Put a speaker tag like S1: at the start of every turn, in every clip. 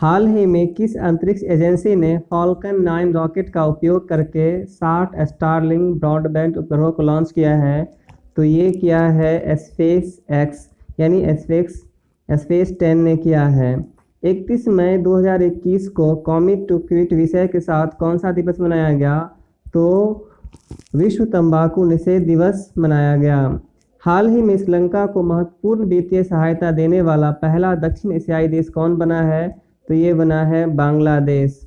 S1: हाल ही में किस अंतरिक्ष एजेंसी ने फॉल्कन 9 रॉकेट का उपयोग करके 60 स्टारलिंक ब्रॉडबैंड उपग्रहों को लॉन्च किया है? तो ये किया है स्पेस एक्स यानी स्पेस 10 ने किया है। 31 मई 2021 को कॉमिट टू क्विट विषय के साथ कौन सा दिवस मनाया गया? तो विश्व तंबाकू निषेध दिवस मनाया गया। हाल ही में श्रीलंका को महत्वपूर्ण वित्तीय सहायता देने वाला पहला दक्षिण एशियाई देश कौन बना है? तो ये बना है बांग्लादेश।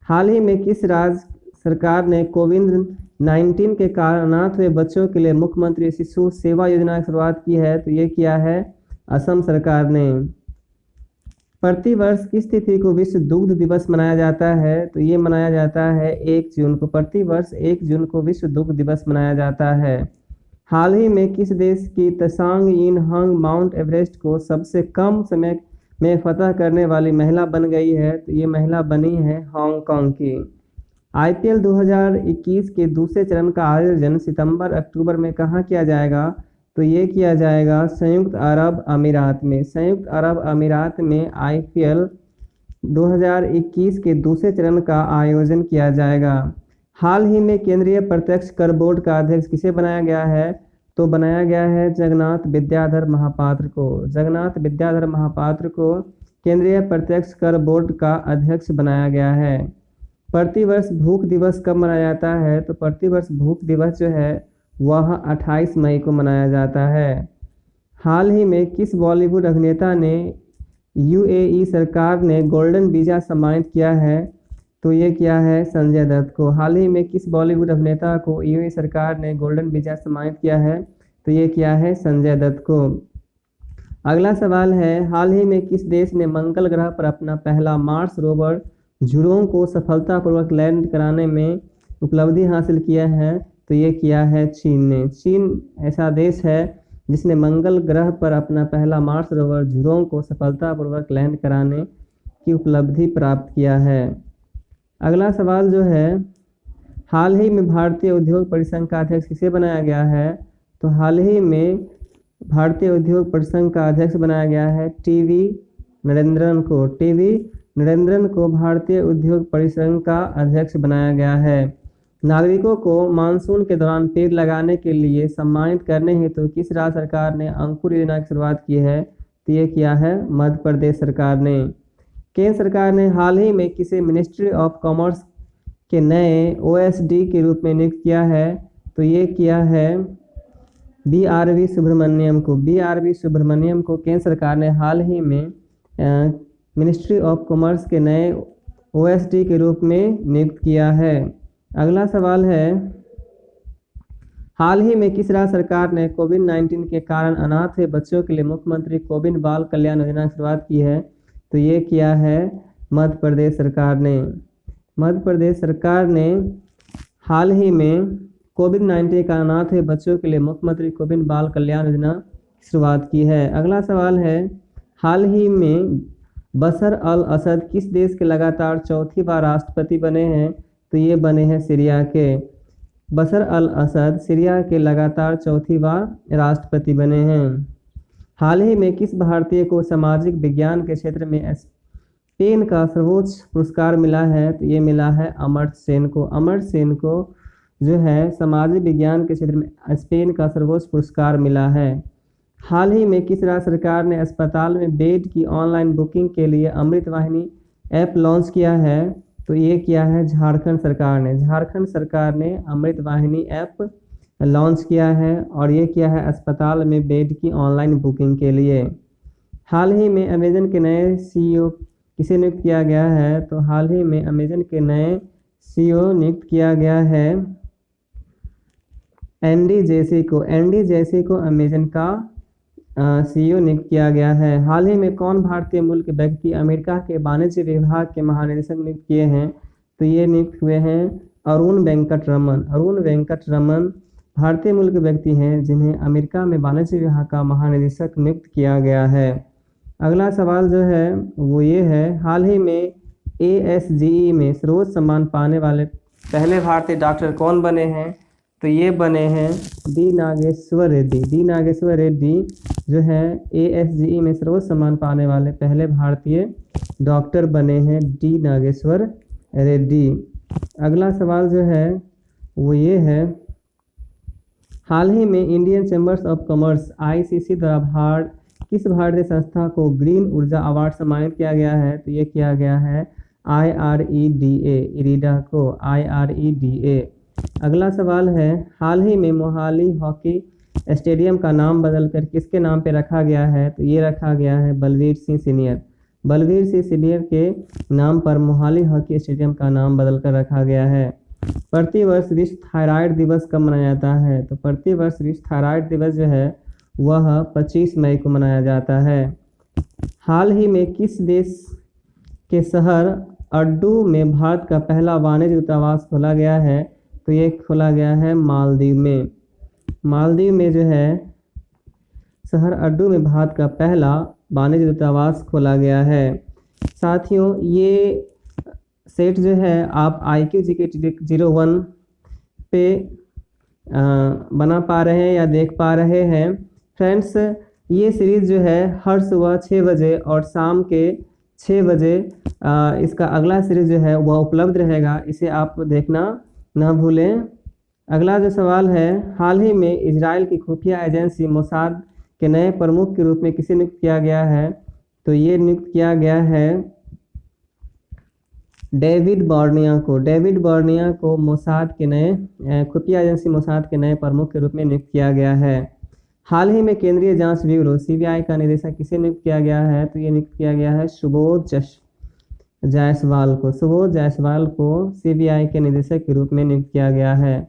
S1: हाल ही में किस राज्य सरकार ने कोविड-19 के कारण अनाथ हुए बच्चों के लिए मुख्यमंत्री शिशु सेवा योजना की शुरुआत की है? तो ये किया है असम सरकार ने। प्रतिवर्ष किस तिथि को विश्व दुग्ध दिवस मनाया जाता है? तो ये मनाया जाता है 1 जून को। प्रतिवर्ष 1 जून को विश्व दुग्ध दिवस मनाया जाता है। हाल ही में किस देश की त्सांग यिन हंग माउंट एवरेस्ट को सबसे कम समय में फतह करने वाली महिला बन गई है? तो ये महिला बनी है हांगकांग की। आईपीएल 2021 के दूसरे चरण का आयोजन सितंबर-अक्टूबर में कहाँ किया जाएगा? तो ये किया जाएगा संयुक्त अरब अमीरात में। संयुक्त अरब अमीरात में आईपीएल 2021 के दूसरे चरण का आयोजन किया जाएगा। हाल ही में केंद्रीय प्रत्यक्ष कर बोर्ड का अध्यक्ष किसे बनाया गया है? तो बनाया गया है जगन्नाथ विद्याधर महापात्र को। जगन्नाथ विद्याधर महापात्र को केंद्रीय प्रत्यक्ष कर बोर्ड का अध्यक्ष बनाया गया है। प्रतिवर्ष भूख दिवस कब मनाया जाता है? तो प्रतिवर्ष भूख दिवस जो है वह 28 मई को मनाया जाता है। हाल ही में किस बॉलीवुड अभिनेता ने यूएई सरकार ने गोल्डन वीज़ा सम्मानित किया है? तो ये किया है संजय दत्त को। हाल ही में किस बॉलीवुड अभिनेता को यूएई सरकार ने गोल्डन वीज़ा सम्मानित किया है? तो ये किया है संजय दत्त को। अगला सवाल है, हाल ही में किस देश ने मंगल ग्रह पर अपना पहला मार्स रोवर झुरोंग को सफलतापूर्वक लैंड कराने में उपलब्धि हासिल किया है? तो ये किया है चीन ने। चीन ऐसा देश है जिसने मंगल ग्रह पर अपना पहला मार्स रोवर झुरोंग को सफलतापूर्वक लैंड कराने की उपलब्धि प्राप्त किया है। अगला सवाल जो है, हाल ही में भारतीय उद्योग परिसंघ का अध्यक्ष किसे बनाया गया है? तो हाल ही में भारतीय उद्योग परिसंघ का अध्यक्ष बनाया गया है टीवी नरेंद्रन को। टीवी नरेंद्रन को भारतीय उद्योग परिसंघ का अध्यक्ष बनाया गया है। नागरिकों को मानसून के दौरान पेड़ लगाने के लिए सम्मानित करने हेतु तो किस राज्य सरकार ने अंकुर योजना की शुरुआत की है? तो ये किया है मध्य प्रदेश सरकार ने। केंद्र सरकार ने हाल ही में किसे मिनिस्ट्री ऑफ कॉमर्स के नए ओएसडी के रूप में नियुक्त किया है? तो ये किया है बीआरवी सुब्रमण्यम को। बीआरवी सुब्रमण्यम को केंद्र सरकार ने हाल ही में मिनिस्ट्री ऑफ कॉमर्स के नए ओएसडी के रूप में नियुक्त किया है। अगला सवाल है, हाल ही में किस राज्य सरकार ने कोविड-19 के कारण अनाथ हुए बच्चों के लिए मुख्यमंत्री कोविड बाल कल्याण योजना की शुरुआत की है? तो ये किया है मध्य प्रदेश सरकार ने। मध्य प्रदेश सरकार ने हाल ही में कोविड-19 का अनाथ हुए बच्चों के लिए मुख्यमंत्री कोविड बाल कल्याण योजना की शुरुआत की है। अगला सवाल है, हाल ही में बशर अल असद किस देश के लगातार चौथी बार राष्ट्रपति बने हैं? तो ये बने हैं सीरिया के। बशर अल असद सीरिया के लगातार चौथी बार राष्ट्रपति बने हैं। हाल ही में किस भारतीय को सामाजिक विज्ञान के क्षेत्र में स्पेन का सर्वोच्च पुरस्कार मिला है? तो ये मिला है अमर्त्य सेन को। अमर्त्य सेन को जो है सामाजिक विज्ञान के क्षेत्र में स्पेन का सर्वोच्च पुरस्कार मिला है। हाल ही में किस राज्य सरकार ने अस्पताल में बेड की ऑनलाइन बुकिंग के लिए अमृत वाहिनी ऐप लॉन्च किया है? तो ये किया है झारखंड सरकार ने। झारखंड सरकार ने अमृत वाहिनी ऐप लॉन्च किया है और ये किया है अस्पताल में बेड की ऑनलाइन बुकिंग के लिए। हाल ही में अमेजन के नए सीईओ किसे नियुक्त किया गया है? तो हाल ही में अमेजन के नए सीईओ नियुक्त किया गया है एंडी जेसी को। एंडी जेसी को अमेजन का सीईओ नियुक्त किया गया है। हाल ही में कौन भारतीय मूल के व्यक्ति अमेरिका के वाणिज्य विभाग के महानिदेशक नियुक्त किए हैं? तो ये नियुक्त हुए हैं अरुण वेंकट रमन। अरुण वेंकट रमन भारतीय मूल के व्यक्ति हैं जिन्हें अमेरिका में वाणिज्य विभाग का महानिदेशक नियुक्त किया गया है। अगला सवाल जो है वो ये है, हाल ही में ASGE में सर्वोच्च सम्मान पाने वाले पहले भारतीय डॉक्टर कौन बने हैं? तो ये बने हैं डी नागेश्वर रेड्डी। डी नागेश्वर रेड्डी जो है ASGE में सर्वोच्च सम्मान पाने वाले पहले भारतीय डॉक्टर बने हैं, डी नागेश्वर रेड्डी। अगला सवाल जो है वो ये है, हाल ही में Indian chambers of commerce ICC द्वारा किस भारतीय संस्था को ग्रीन ऊर्जा अवार्ड सम्मानित किया गया है? तो ये किया गया है IREDA, इरीडा को IREDA। अगला सवाल है, हाल ही में मोहाली हॉकी स्टेडियम का नाम बदलकर किसके नाम पे रखा गया है? तो ये रखा गया है बलवीर सिंह सीनियर। बलवीर सिंह सीनियर के नाम पर मोहाली हॉकी स्टेडियम का नाम बदलकर रखा गया है। प्रतिवर्ष विश्व थायराइड दिवस कब मनाया जाता है? तो प्रतिवर्ष विश्व थायराइड दिवस जो है वह 25 मई को मनाया जाता है। हाल ही में किस देश के शहर अड्डू में भारत का पहला वाणिज्य दूतावास खोला गया है? तो ये खोला गया है मालदीव में। मालदीव में जो है शहर अड्डू में भारत का पहला वाणिज्य दूतावास खोला गया है। साथियों, ये सेट जो है आप IQ GK 01 पे बना पा रहे हैं या देख पा रहे हैं। फ्रेंड्स, ये सीरीज़ जो है हर सुबह 6 बजे और शाम के 6 बजे इसका अगला सीरीज़ जो है वह उपलब्ध रहेगा, इसे आप देखना ना भूलें। अगला जो सवाल है, हाल ही में इजराइल की खुफिया एजेंसी मोसाद के नए प्रमुख के रूप में किसे नियुक्त किया गया है? तो ये नियुक्त किया गया है डेविड बॉर्निया को। डेविड बॉर्निया को मोसाद के नए खुफिया एजेंसी मोसाद के नए प्रमुख के रूप में नियुक्त किया गया है। हाल ही में केंद्रीय जांच ब्यूरो CBI का निदेशक किसे नियुक्त किया गया है? तो ये नियुक्त किया गया है सुबोध जायसवाल को। सुबोध जायसवाल को CBI के निदेशक के रूप में नियुक्त किया गया है।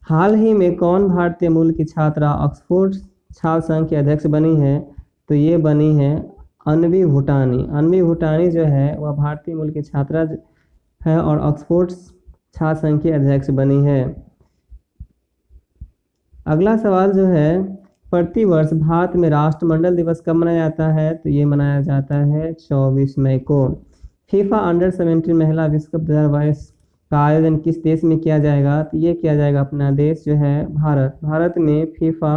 S1: हाल ही में कौन भारतीय मूल की छात्रा ऑक्सफोर्ड छात्र संघ की अध्यक्ष बनी है? तो ये बनी है अन्वी भूटानी। अन्वी भूटानी जो है वह भारतीय मूल की छात्रा है और ऑक्सफोर्ड छात्र संघ की अध्यक्ष बनी है। अगला सवाल जो है, प्रतिवर्ष भारत में राष्ट्रमंडल दिवस कब मनाया जाता है? तो ये मनाया जाता है 24 मई को। फीफा अंडर-17 महिला विश्व कप 2022 का आयोजन किस देश में किया जाएगा? तो ये किया जाएगा अपना देश जो है भारत। भारत में फीफा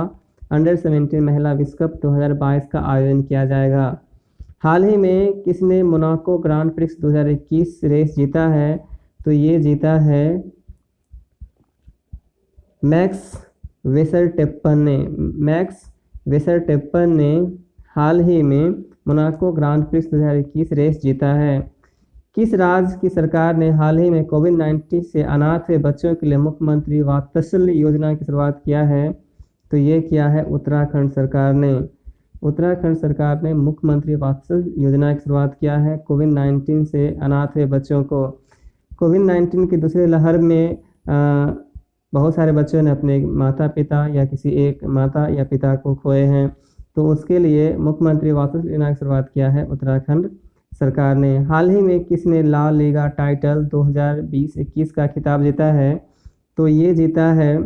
S1: अंडर-17 महिला विश्व कप 2022 का आयोजन किया जाएगा। हाल ही में किसने मोनाको ग्रांड प्रिक्स 2021 रेस जीता है? तो ये जीता है मैक्स वेसरस्टैपन ने। मैक्स वेसरस्टैपन ने हाल ही में मोनाको ग्रांड प्रिक्स 2021 रेस जीता है। किस राज्य की सरकार ने हाल ही में कोविड-19 से अनाथ हुए बच्चों के लिए मुख्यमंत्री वात्सल्य योजना की शुरुआत किया है? तो ये किया है उत्तराखंड सरकार ने। उत्तराखंड सरकार ने मुख्यमंत्री वात्सल्य योजना की शुरुआत किया है कोविड-19 से अनाथ हुए बच्चों को। कोविड-19 की दूसरी लहर में बहुत सारे बच्चों ने अपने माता पिता या किसी एक माता या पिता को खोए हैं, तो उसके लिए मुख्यमंत्री वात्सल्य योजना की शुरुआत किया है उत्तराखंड सरकार ने। हाल ही में किसने ला लीगा टाइटल 2020-21 का खिताब जीता है? तो ये जीता है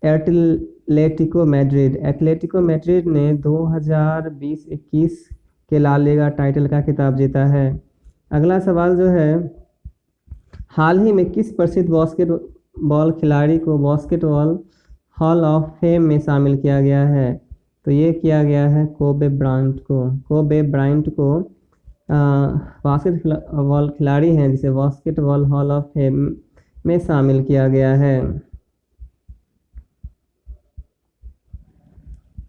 S1: एटलेटिको मैड्रिड। एटलेटिको मैड्रिड ने 2020-21 के ला लीगा टाइटल का खिताब जीता है। अगला सवाल जो है, हाल ही में किस प्रसिद्ध बास्केटबॉल खिलाड़ी को बास्केटबॉल हॉल ऑफ फेम में शामिल किया गया है? तो ये किया गया है कोबे ब्रायंट को। कोबे ब्रायंट को बास्केटबॉल खिलाड़ी हैं जिसे बास्केटबॉल हॉल ऑफ फेम में शामिल किया गया है।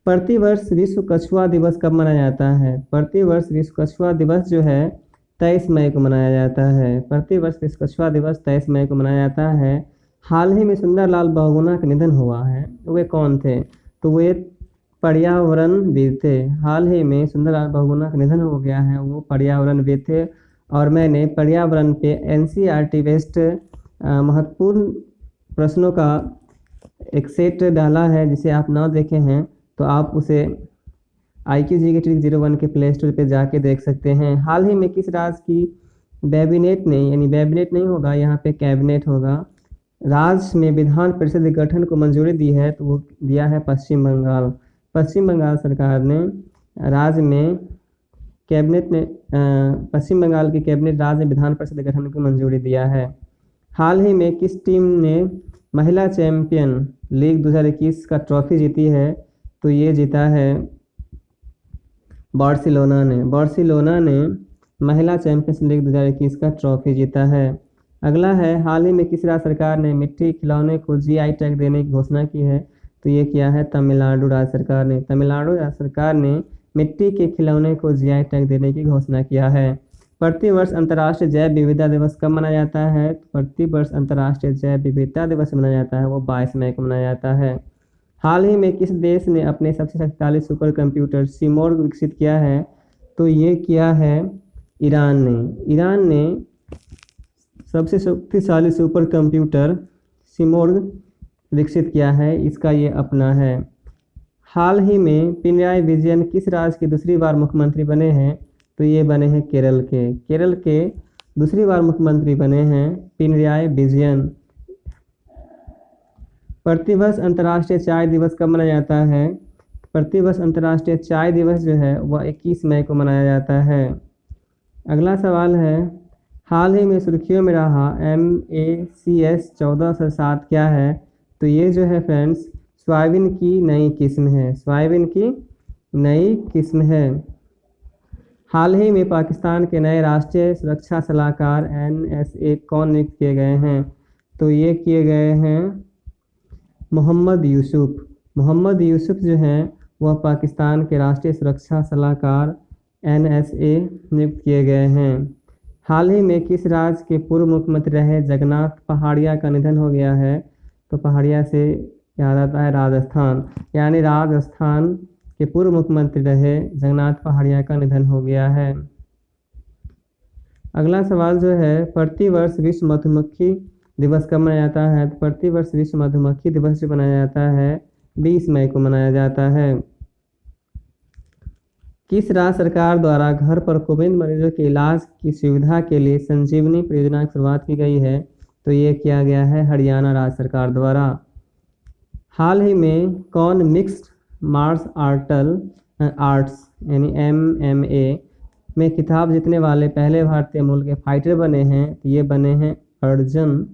S1: प्रतिवर्ष विश्व कछुआ दिवस कब मनाया जाता है? प्रतिवर्ष विश्व कछुआ दिवस जो है 23 मई को मनाया जाता है। प्रतिवर्ष विश्व कछुआ दिवस 23 मई को मनाया जाता है। हाल ही में सुंदरलाल बहुगुणा का निधन हुआ है, वे कौन थे? तो वे पर्यावरणविद थे। हाल ही में सुंदरलाल बहुगुणा का निधन हो गया है, वो पर्यावरणविद थे। और मैंने पर्यावरण पे NCERT बेस्ड महत्वपूर्ण प्रश्नों का एक सेट डाला है, जिसे आप ना देखे हैं तो आप उसे IQ GK 01 के प्ले स्टोर पर जाके देख सकते हैं। हाल ही में किस राज्य की कैबिनेट ने, यानी कैबिनेट नहीं होगा यहाँ पे कैबिनेट होगा, राज्य में विधान परिषद के गठन को मंजूरी दी है? तो वो दिया है पश्चिम बंगाल। पश्चिम बंगाल सरकार ने राज्य में कैबिनेट ने पश्चिम बंगाल की कैबिनेट राज्य में विधान परिषद के गठन को मंजूरी दिया है। हाल ही में किस टीम ने महिला चैंपियन लीग 2021 का ट्रॉफी जीती है, तो ये जीता है बार्सिलोना ने महिला चैंपियंस लीग 2021 का ट्रॉफी जीता है। अगला है, हाल ही में किस राज्य सरकार ने मिट्टी खिलौने को जीआई टैग देने की घोषणा की है, तो ये किया है तमिलनाडु राज्य सरकार ने। तमिलनाडु राज्य सरकार ने मिट्टी के खिलौने को जीआई टैग देने की घोषणा किया है। प्रतिवर्ष अंतर्राष्ट्रीय जैव विविधता दिवस कब मनाया जाता है, तो प्रतिवर्ष अंतर्राष्ट्रीय जैव विविधता दिवस मनाया जाता है, वो 22 मई को मनाया जाता है। हाल ही में किस देश ने अपने सबसे शक्तिशाली सुपर कंप्यूटर सिमोर्ग विकसित किया है, तो ये किया है ईरान ने सबसे शक्तिशाली सुपर कंप्यूटर सिमोर्ग विकसित किया है, इसका ये अपना है। हाल ही में पिनराई विजयन किस राज्य के दूसरी बार मुख्यमंत्री बने हैं, तो ये बने हैं केरल के दूसरी बार मुख्यमंत्री बने हैं पिनराई विजयन। प्रतिवर्ष अंतर्राष्ट्रीय चाय दिवस कब मनाया जाता है, प्रतिवर्ष अंतर्राष्ट्रीय चाय दिवस जो है वह 21 मई को मनाया जाता है। अगला सवाल है, हाल ही में सुर्खियों में रहा MACS 1407 क्या है, तो ये जो है फ्रेंड्स सोयाबीन की नई किस्म है। हाल ही में पाकिस्तान के नए राष्ट्रीय सुरक्षा सलाहकार NSA कौन नियुक्त किए गए हैं, तो ये किए गए हैं मोहम्मद यूसुफ जो हैं वह पाकिस्तान के राष्ट्रीय सुरक्षा सलाहकार NSA नियुक्त किए गए हैं। हाल ही में किस राज्य के पूर्व मुख्यमंत्री रहे जगन्नाथ पहाड़िया का निधन हो गया है, तो पहाड़िया से याद आता है राजस्थान, यानी राजस्थान के पूर्व मुख्यमंत्री रहे जगन्नाथ पहाड़िया का निधन हो गया है। अगला सवाल जो है, प्रतिवर्ष विश्व मधुमक्खी दिवस कब मनाया जाता है, तो प्रतिवर्ष विश्व मधुमक्खी दिवस जो मनाया जाता है 20 मई को मनाया जाता है। किस राज्य सरकार द्वारा घर पर कोविड मरीजों के इलाज की सुविधा के लिए संजीवनी परियोजना की शुरुआत की गई है, तो ये किया गया है हरियाणा राज्य सरकार द्वारा। हाल ही में कौन मिक्स्ड मार्शल आर्ट्स यानी MMA में खिताब जीतने वाले पहले भारतीय मूल के फाइटर बने हैं, तो ये बने हैं अर्जन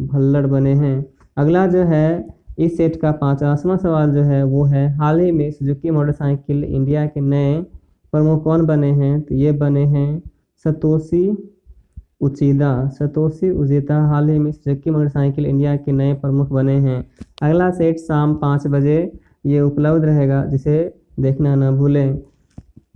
S1: भल्लर बने हैं। अगला जो है इस सेट का 50वां सवाल जो है वो है, हाल ही में सुजुकी मोटरसाइकिल इंडिया के नए प्रमुख कौन बने हैं, तो ये बने हैं सतोशी उचिता हाल ही में सुजुकी मोटरसाइकिल इंडिया के नए प्रमुख बने हैं। अगला सेट शाम 5 बजे ये उपलब्ध रहेगा, जिसे देखना ना भूलें।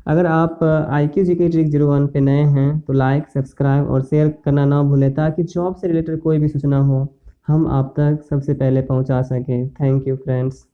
S1: अगर आप IQ GK ट्रिक 01 पे नए हैं तो लाइक, सब्सक्राइब और शेयर करना ना भूलें, ताकि जॉब से रिलेटेड कोई भी सूचना हो हम आप तक सबसे पहले पहुंचा सकें। Thank you friends.